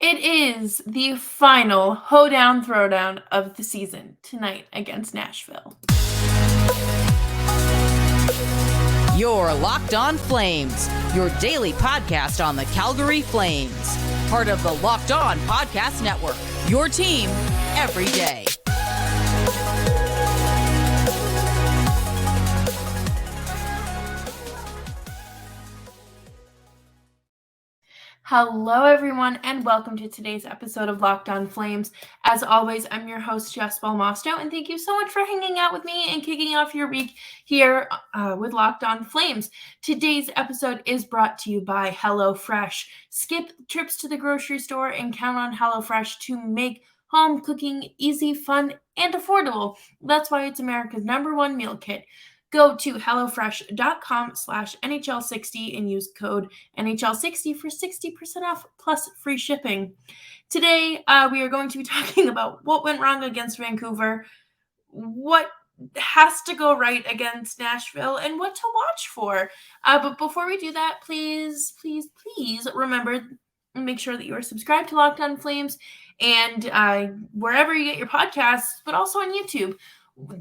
It is the final hoedown throwdown of the season tonight against Nashville. You're Locked On Flames, your daily podcast on the Calgary Flames. Part of the Locked On Podcast Network, your team every day. Hello, everyone, and welcome to today's episode of Locked On Flames. As always, I'm your host, Jess Belmosto, and thank you so much for hanging out with me and kicking off your week here with Locked On Flames. Today's episode is brought to you by HelloFresh. Skip trips to the grocery store and count on HelloFresh to make home cooking easy, fun, and affordable. That's why it's America's #1 meal kit. Go to HelloFresh.com/NHL60 and use code NHL60 for 60% off plus free shipping. Today, we are going to be talking about what went wrong against Vancouver, what has to go right against Nashville, and what to watch for. But before we do that, please remember and make sure that you are subscribed to Locked On Flames and wherever you get your podcasts, but also on YouTube.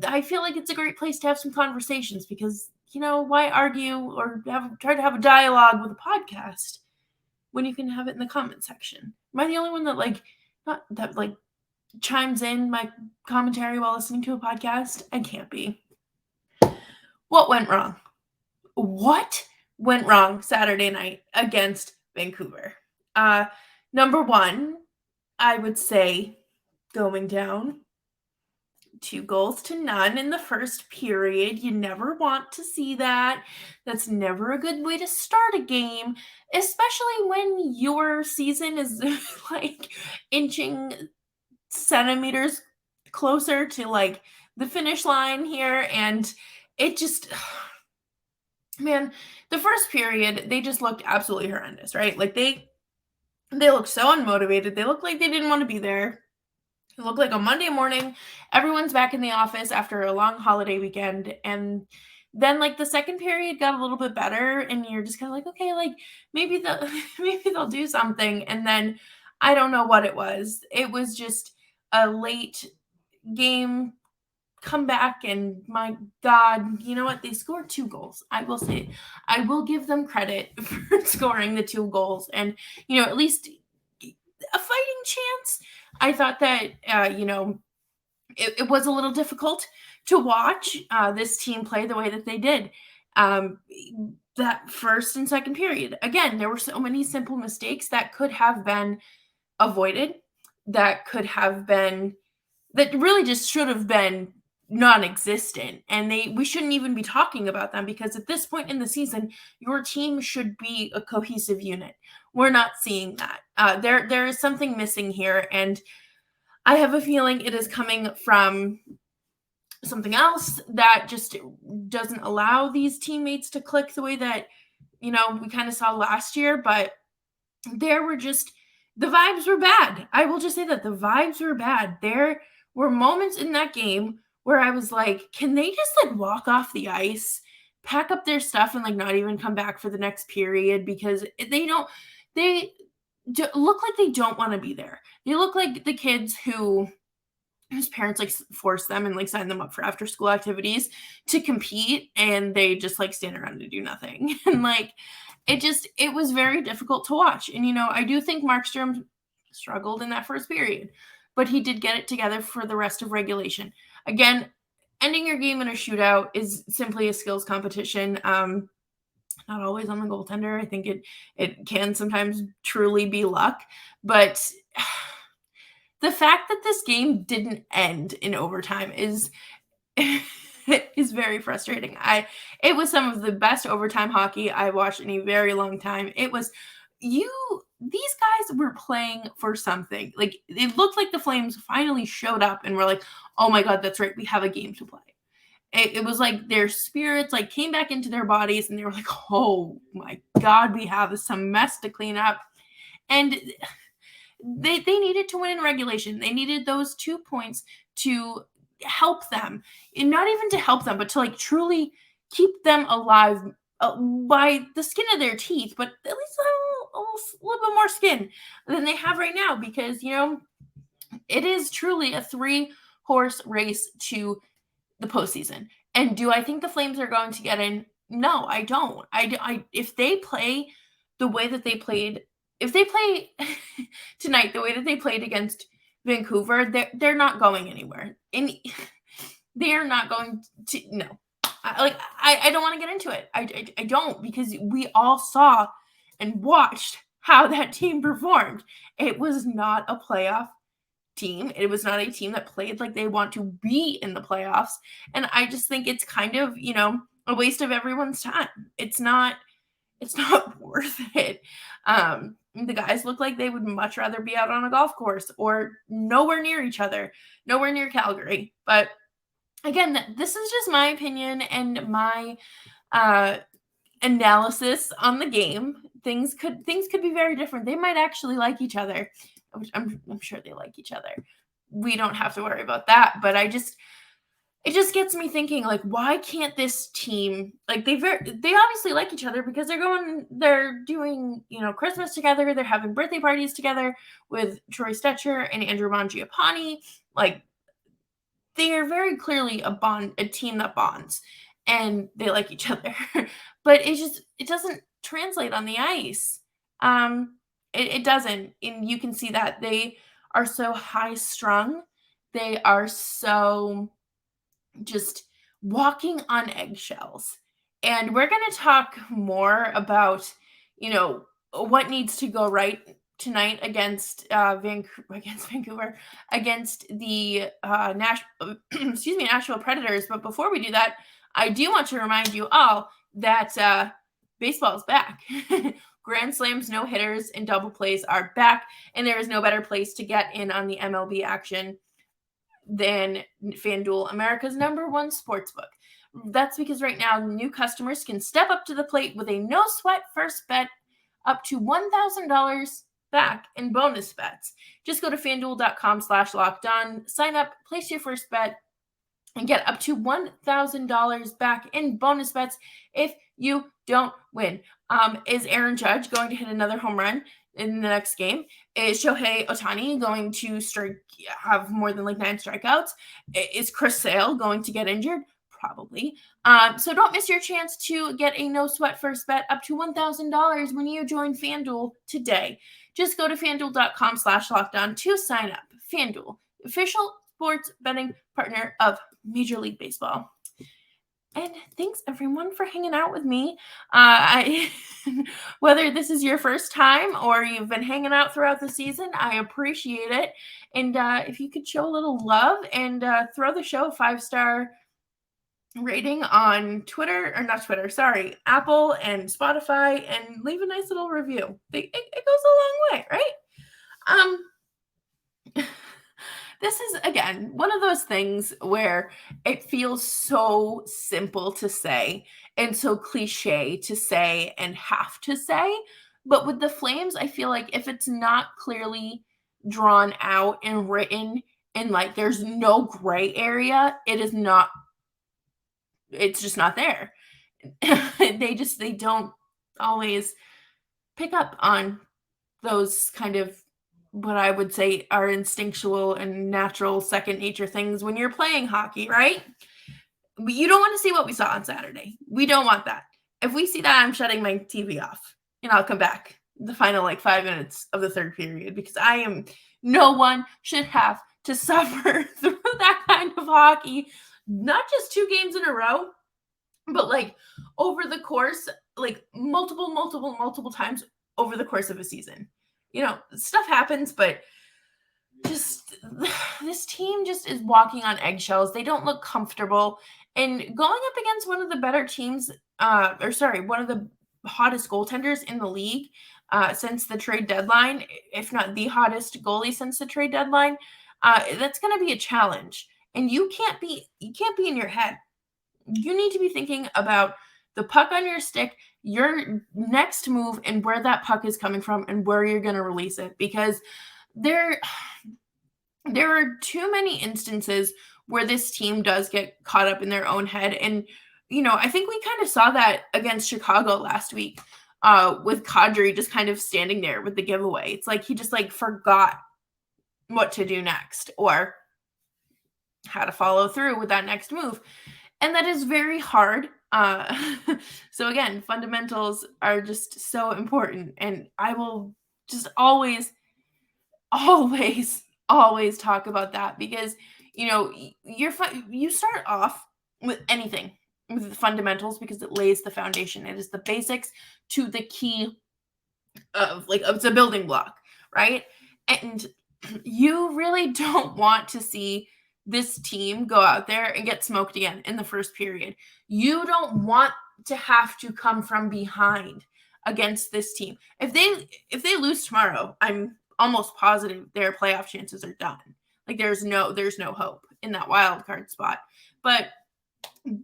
I feel like it's a great place to have some conversations because, why argue or try to have a dialogue with a podcast when you can have it in the comment section? Am I the only one that chimes in my commentary while listening to a podcast? I can't be. What went wrong? What went wrong Saturday night against Vancouver? Number one, I would say going down 2-0 in the first period. You never want to see that. That's never a good way to start a game, especially when your season is inching centimeters closer to the finish line here. And it just, man, the first period, they just looked absolutely horrendous, right? They looked so unmotivated. They looked like they didn't want to be there. It looked like a Monday morning, everyone's back in the office after a long holiday weekend, and then the second period got a little bit better, and you're just kind of like, okay, maybe they'll do something, and then I don't know what it was. It was just a late game comeback, and my God, you know what? They scored 2 goals. I will say, I will give them credit for scoring the 2 goals, and at least a fighting chance. I thought that, it was a little difficult to watch this team play the way that they did. That first and second period, again, there were so many simple mistakes that could have been avoided, that really just should have been non-existent, and we shouldn't even be talking about them because at this point in the season, your team should be a cohesive unit. We're not seeing that. There is something missing here, and I have a feeling it is coming from something else that just doesn't allow these teammates to click the way that, we kind of saw last year. But the vibes were bad. I will just say that the vibes were bad. There were moments in that game where I was like, can they just walk off the ice, pack up their stuff, and not even come back for the next period? Because they look like they don't want to be there. They look like the kids whose parents force them and sign them up for after school activities to compete, and they just stand around and do nothing. And it was very difficult to watch. And I do think Markstrom struggled in that first period, but he did get it together for the rest of regulation. Again, ending your game in a shootout is simply a skills competition. Not always on the goaltender. I think it can sometimes truly be luck. But the fact that this game didn't end in overtime is very frustrating. It was some of the best overtime hockey I watched in a very long time. These guys were playing for something. It looked like the Flames finally showed up and were like, oh my God, that's right, we have a game to play. It was like their spirits came back into their bodies, and they were like, oh my God, we have some mess to clean up. And they needed to win in regulation. They needed those 2 points to help them, and not even to help them, but to truly keep them alive by the skin of their teeth, but at least little bit more skin than they have right now, because, it is truly a 3-horse race to the postseason. And do I think the Flames are going to get in? No, I don't. If they play the way that they played, if they play tonight the way that they played against Vancouver, they're not going anywhere. And they are not going to. No, I don't want to get into it. I don't, because we all saw and watched how that team performed. It was not a playoff team. It was not a team that played like they want to be in the playoffs. And I just think it's kind of, a waste of everyone's time. It's not worth it. The guys look like they would much rather be out on a golf course or nowhere near each other, nowhere near Calgary. But again, this is just my opinion and my analysis on the game. Things could be very different. They might actually like each other. I'm sure they like each other. We don't have to worry about that. But it just gets me thinking, like, why can't this team, like, they obviously like each other because they're doing, Christmas together. They're having birthday parties together with Troy Stetcher and Andrew Mangiapane. Like, they are very clearly a team that bonds, and they like each other. But it doesn't translate on the ice. It doesn't. And you can see that they are so high strung. They are so just walking on eggshells. And we're going to talk more about, what needs to go right tonight against Vancouver, against the Nashville Predators. But before we do that, I do want to remind you all that baseball is back. Grand slams, no hitters, and double plays are back, and there is no better place to get in on the MLB action than FanDuel, America's #1 sportsbook. That's because right now, new customers can step up to the plate with a no-sweat first bet up to $1,000 back in bonus bets. Just go to FanDuel.com/lockedon, sign up, place your first bet, and get up to $1,000 back in bonus bets if you don't win. Is Aaron Judge going to hit another home run in the next game? Is Shohei Ohtani going to have more than 9 strikeouts? Is Chris Sale going to get injured? Probably. So don't miss your chance to get a no-sweat first bet up to $1,000 when you join FanDuel today. Just go to FanDuel.com/lockedon to sign up. FanDuel, official sports betting partner of Major League Baseball. And thanks, everyone, for hanging out with me. Whether this is your first time or you've been hanging out throughout the season, I appreciate it. And if you could show a little love and throw the show a 5-star rating on Apple and Spotify, and leave a nice little review. It goes a long way, right? This is, again, one of those things where it feels so simple to say and so cliche to say and have to say. But with the Flames, I feel like if it's not clearly drawn out and written and there's no gray area, it's just not there. They don't always pick up on those kind of what I would say are instinctual and natural second nature things when you're playing hockey, right? You don't want to see what we saw on Saturday. We don't want that. If we see that, I'm shutting my TV off and I'll come back the final 5 minutes of the third period, because no one should have to suffer through that kind of hockey, not just 2 games in a row, but over the course, multiple times over the course of a season. Stuff happens, but just this team just is walking on eggshells. They don't look comfortable. And going up against one of the better teams, one of the hottest goaltenders in the league since the trade deadline, if not the hottest goalie since the trade deadline, that's going to be a challenge. And you can't be in your head. You need to be thinking about the puck on your stick, your next move, and where that puck is coming from and where you're going to release it. Because there are too many instances where this team does get caught up in their own head. And, I think we kind of saw that against Chicago last week. with Kadri just kind of standing there with the giveaway. It's like he just like forgot what to do next or how to follow through with that next move. And that is very hard. So again, fundamentals are just so important. And I will just always talk about that because, you start off with anything with the fundamentals because it lays the foundation. It is the basics to the key of it's a building block, right? And you really don't want to see this team go out there and get smoked again in the first period. You don't want to have to come from behind against this team. If they lose tomorrow, I'm almost positive their playoff chances are done. Like there's no hope in that wild card spot. But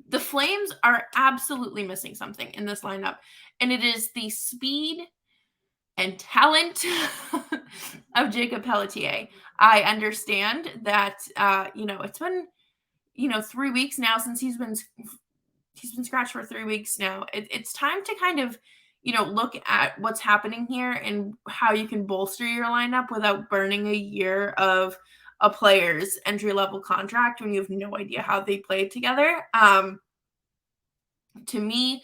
the Flames are absolutely missing something in this lineup, and it is the speed and talent of Jacob Pelletier. I understand that it's been 3 weeks now since he's been scratched for 3 weeks now. It's time to kind of look at what's happening here and how you can bolster your lineup without burning a year of a player's entry-level contract when you have no idea how they played together. To me,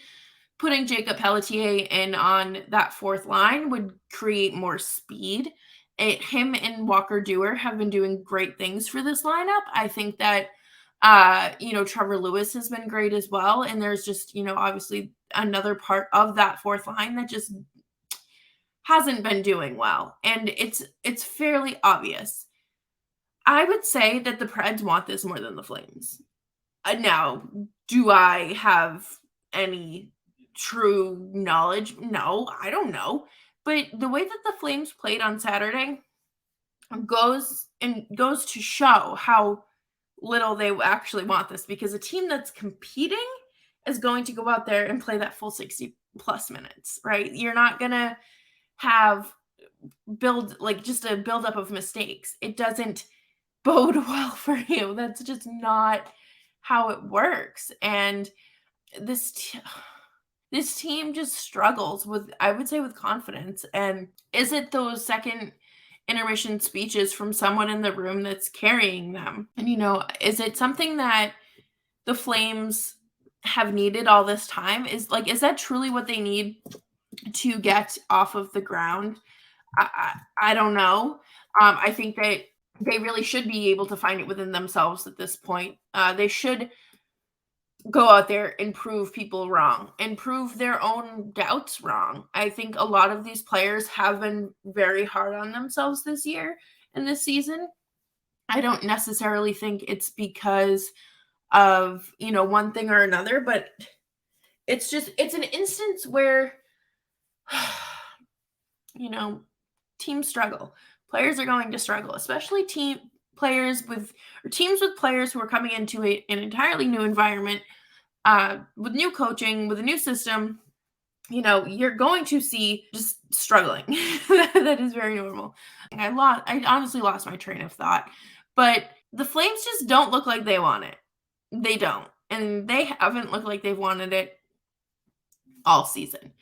putting Jacob Pelletier in on that fourth line would create more speed. Him and Walker Duehr have been doing great things for this lineup. I think that, Trevor Lewis has been great as well. And there's just, obviously another part of that fourth line that just hasn't been doing well. And it's fairly obvious. I would say that the Preds want this more than the Flames. Now, do I have any true knowledge? No, I don't know. But the way that the Flames played on Saturday goes to show how little they actually want this, because a team that's competing is going to go out there and play that full 60 plus minutes, right? You're not going to have just a buildup of mistakes. It doesn't bode well for you. That's just not how it works. And this team just struggles with, I would say, with confidence. And is it those second intermission speeches from someone in the room that's carrying them? And, is it something that the Flames have needed all this time? Is that truly what they need to get off of the ground? I don't know. I think that they really should be able to find it within themselves at this point. They should go out there and prove people wrong and prove their own doubts wrong. I think a lot of these players have been very hard on themselves this year and this season. I don't necessarily think it's because of, one thing or another, but it's an instance where, teams struggle. Players are going to struggle, especially teams with players who are coming into an entirely new environment, with new coaching, with a new system. You're going to see just struggling. That is very normal. I honestly lost my train of thought, but the Flames just don't look like they want it. They don't, and they haven't looked like they've wanted it all season.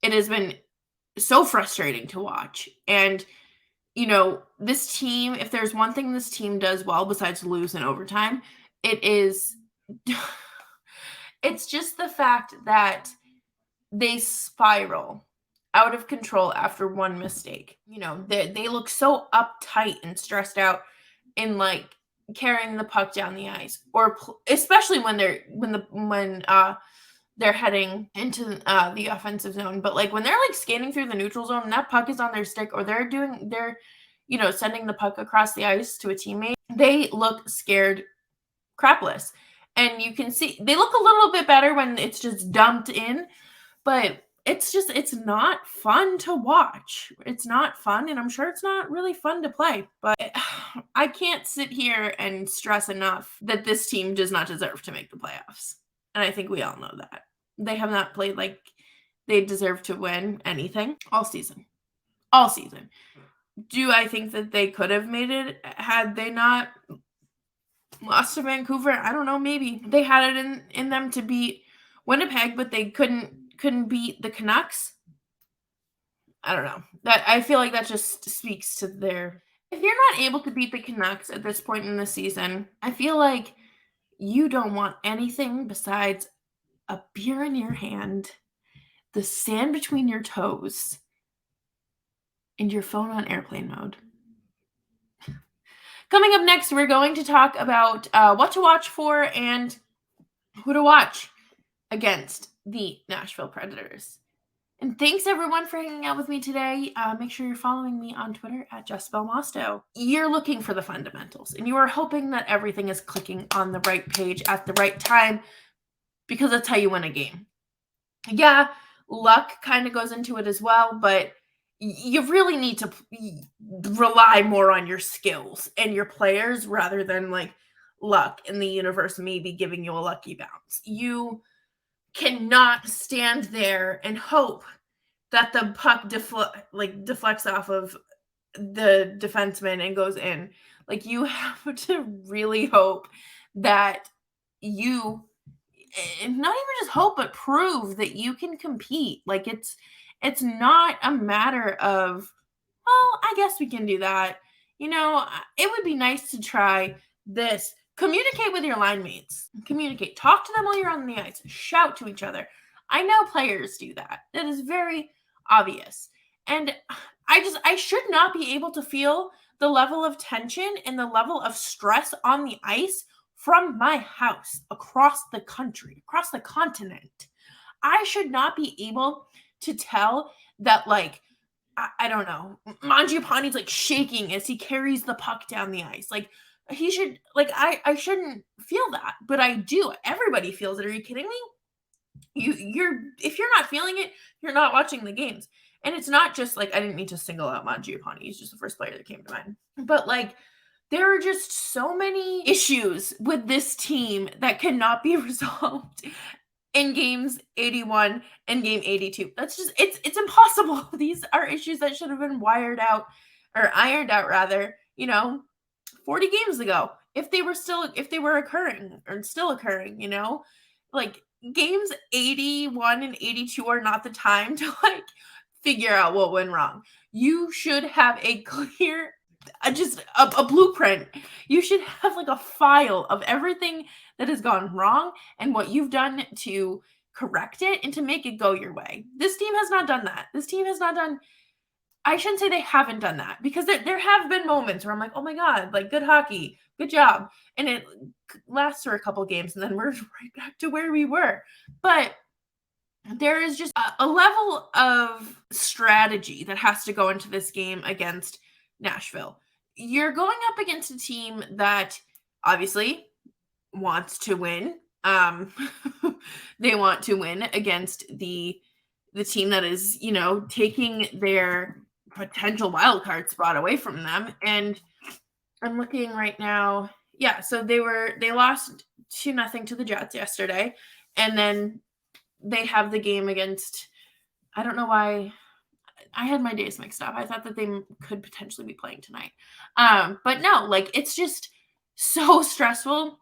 It has been so frustrating to watch. And this team, if there's one thing this team does well besides lose in overtime, it's just the fact that they spiral out of control after one mistake. They look so uptight and stressed out in carrying the puck down the ice, or especially when they're heading into the offensive zone. But when they're skating through the neutral zone and that puck is on their stick, or they're sending the puck across the ice to a teammate, they look scared crapless. And you can see they look a little bit better when it's just dumped in, but it's not fun to watch. It's not fun, and I'm sure it's not really fun to play. But I can't sit here and stress enough that this team does not deserve to make the playoffs. And I think we all know that. They have not played like they deserve to win anything all season. All season. Do I think that they could have made it had they not lost to Vancouver? I don't know, maybe. They had it in them to beat Winnipeg, but they couldn't beat the Canucks. I don't know. That I feel like that just speaks to their if you're not able to beat the Canucks at this point in the season, I feel like you don't want anything besides a beer in your hand, the sand between your toes, and your phone on airplane mode. Coming up next, we're going to talk about what to watch for and who to watch against the Nashville Predators. And thanks everyone for hanging out with me today. Make sure you're following me on Twitter at Jess Belmosto. You're looking for the fundamentals and you are hoping that everything is clicking on the right page at the right time because that's how you win a game. Yeah, luck kind of goes into it as well, but you really need to rely more on your skills and your players rather than like luck and the universe maybe giving you a lucky bounce. You cannot stand there and hope that the puck deflects off of the defenseman and goes in. Like you have to really hope that you not even just hope but prove that you can compete. Like it's not a matter of, well, I guess we can do that. It would be nice to try this. Communicate with your line mates. Communicate. Talk to them while you're on the ice. Shout to each other. I know players do that. That is very obvious. And I should not be able to feel the level of tension and the level of stress on the ice from my house across the country, across the continent. I should not be able to tell that, like, I don't know, Mangiapane's like shaking as he carries the puck down the ice. Like, he should, like, I shouldn't feel that, but I do. Everybody feels it. Are you kidding me? If you're not feeling it, you're not watching the games. And it's not just like, I didn't mean to single out Mangiapane. He's just the first player that came to mind. But like, there are just so many issues with this team that cannot be resolved in games 81 and game 82. That's just, it's impossible. These are issues that should have been ironed out rather, 40 games ago, if they were occurring or still occurring, like games 81 and 82 are not the time to like figure out what went wrong. You should have a clear, just a blueprint. You should have like a file of everything that has gone wrong and what you've done to correct it and to make it go your way. This team has not done that. I shouldn't say they haven't done that because there have been moments where I'm like, oh my God, like good hockey, good job. And it lasts for a couple games and then we're right back to where we were. But there is just a level of strategy that has to go into this game against Nashville. You're going up against a team that obviously wants to win. They want to win against the team that is, taking their potential wild card spot away from them. And I'm looking right now. Yeah, so they lost 2-0 to the Jets yesterday. And then they have the game against, I don't know why I had my days mixed up. I thought that they could potentially be playing tonight. But no, like it's just so stressful.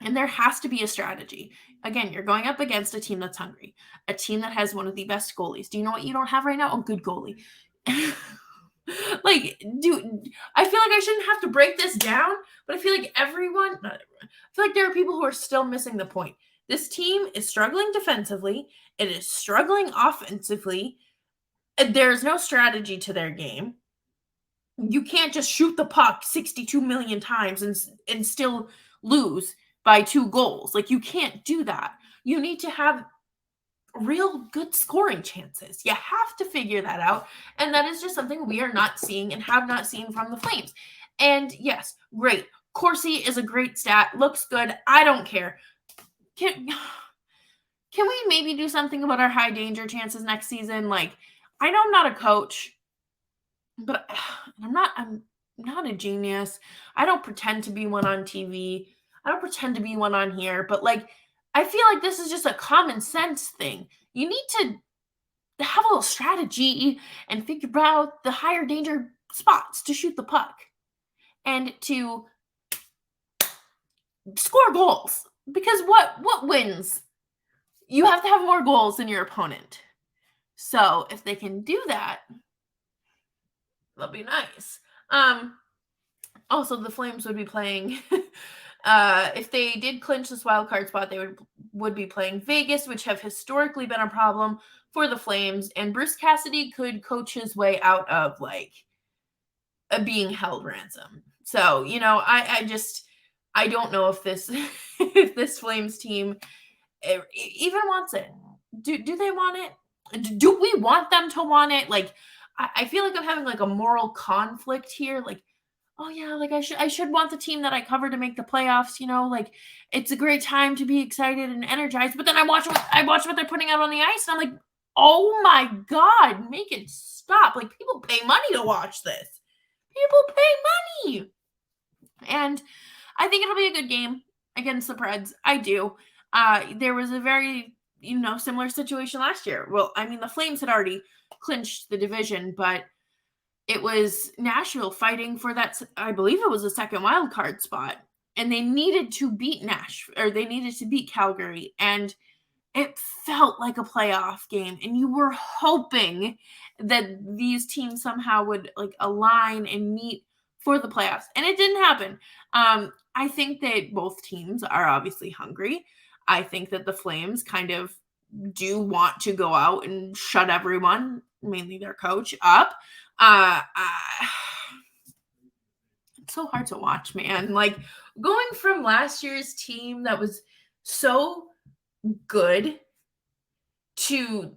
And there has to be a strategy. Again, you're going up against a team that's hungry, a team that has one of the best goalies. Do you know what you don't have right now? A good goalie. Like, dude, I feel like I shouldn't have to break this down, but I feel like not everyone, I feel like there are people who are still missing the point. This team is struggling defensively. It is struggling offensively. There's no strategy to their game. You can't just shoot the puck 62 million times and still lose by 2 goals. Like, you can't do that. You need to have real good scoring chances. You have to figure that out. And that is just something we are not seeing and have not seen from the Flames. And yes, great. Corsi is a great stat. Looks good. I don't care. Can we maybe do something about our high danger chances next season? Like, I know I'm not a coach, but I'm not a genius. I don't pretend to be one on TV. I don't pretend to be one on here, but like, I feel like this is just a common sense thing. You need to have a little strategy and figure out the higher danger spots to shoot the puck and to score goals. Because what wins? You have to have more goals than your opponent. So if they can do that, that'll be nice. Also, the Flames would be playing, if they did clinch this wild card spot, they would be playing Vegas, which have historically been a problem for the Flames. And Bruce Cassidy could coach his way out of being held ransom. So, I don't know if this if this Flames team even wants it. Do they want it? Do we want them to want it? I feel like I'm having a moral conflict here. Oh yeah, I should want the team that I cover to make the playoffs. It's a great time to be excited and energized. But then I watch what they're putting out on the ice, and I'm like, oh my god, make it stop! People pay money to watch this. People pay money, and I think it'll be a good game against the Preds. I do. There was a very similar situation last year. Well, I mean, the Flames had already clinched the division, but it was Nashville fighting for that. I believe it was a second wild card spot, and they needed to beat they needed to beat Calgary, and it felt like a playoff game, and you were hoping that these teams somehow would align and meet for the playoffs, and it didn't happen. I think that both teams are obviously hungry. I think that the Flames kind of do want to go out and shut everyone, mainly their coach, up. It's so hard to watch, man. Going from last year's team that was so good to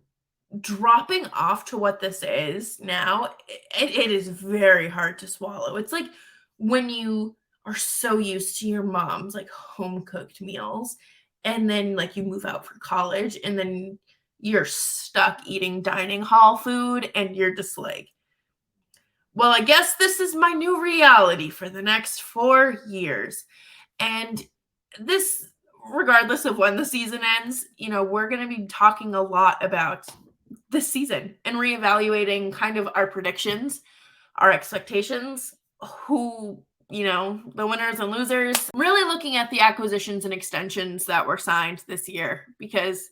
dropping off to what this is now, it is very hard to swallow. It's like when you are so used to your mom's home cooked meals, and then you move out for college, and then you're stuck eating dining hall food, and you're just well, I guess this is my new reality for the next 4 years. And this, regardless of when the season ends, we're going to be talking a lot about this season and reevaluating kind of our predictions, our expectations, who, the winners and losers. I'm really looking at the acquisitions and extensions that were signed this year, because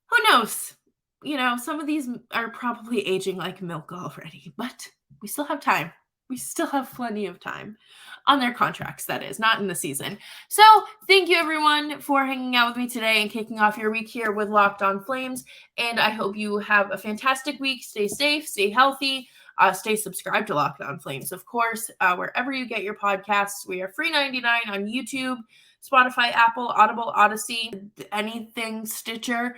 who knows? Some of these are probably aging like milk already, but we still have time. We still have plenty of time on their contracts, that is, not in the season. So thank you, everyone, for hanging out with me today and kicking off your week here with Locked On Flames. And I hope you have a fantastic week. Stay safe, stay healthy, stay subscribed to Locked On Flames, of course, wherever you get your podcasts. We are free 99 on YouTube, Spotify, Apple, Audible, Odyssey, anything, Stitcher.